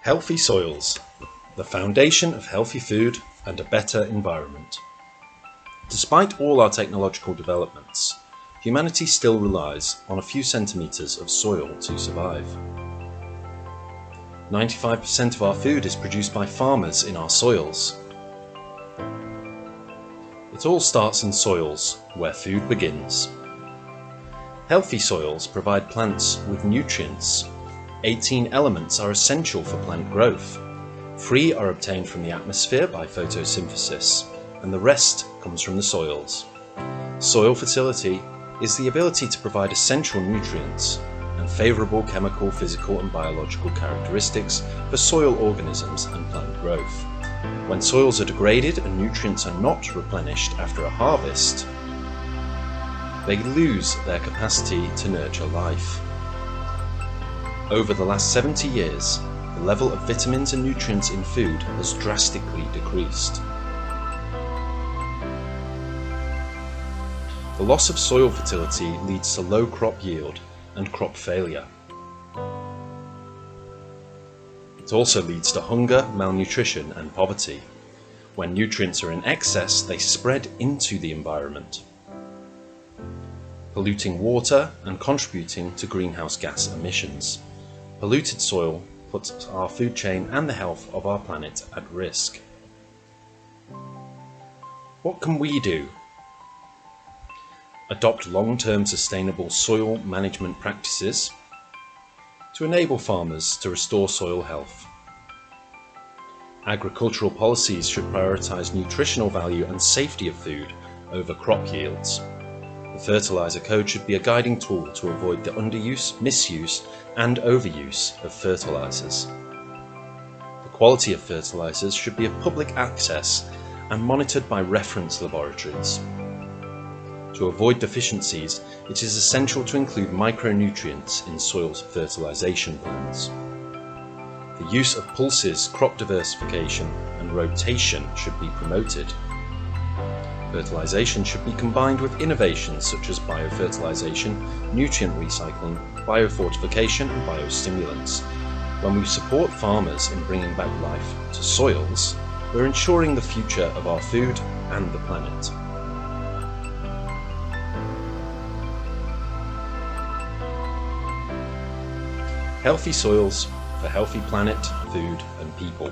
Healthy soils, the foundation of healthy food and a better environment. Despite all our technological developments, humanity still relies on a few centimeters of soil to survive. 95% of our food is produced by farmers in our soils. It all starts in soils, where food begins. Healthy soils provide plants with nutrients. 18 elements are essential for plant growth. 3 are obtained from the atmosphere by photosynthesis, and the rest comes from the soils. Soil fertility is the ability to provide essential nutrients and favourable chemical, physical and biological characteristics for soil organisms and plant growth. When soils are degraded and nutrients are not replenished after a harvest, they lose their capacity to nurture life. Over the last 70 years, the level of vitamins and nutrients in food has drastically decreased. The loss of soil fertility leads to low crop yield and crop failure. It also leads to hunger, malnutrition and poverty. When nutrients are in excess, they spread into the environment, polluting water and contributing to greenhouse gas emissions. Polluted soil puts our food chain and the health of our planet at risk. What can we do? Adopt long-term sustainable soil management practices to enable farmers to restore soil health. Agricultural policies should prioritize nutritional value and safety of food over crop yields. The fertilizer code should be a guiding tool to avoid the underuse, misuse and overuse of fertilizers. The quality of fertilizers should be of public access and monitored by reference laboratories. To avoid deficiencies, it is essential to include micronutrients in soil fertilization plans. The use of pulses, crop diversification and rotation should be promoted. Fertilization should be combined with innovations such as biofertilization, nutrient recycling, biofortification and biostimulants. When we support farmers in bringing back life to soils, we're ensuring the future of our food and the planet. Healthy soils for healthy planet, food and people.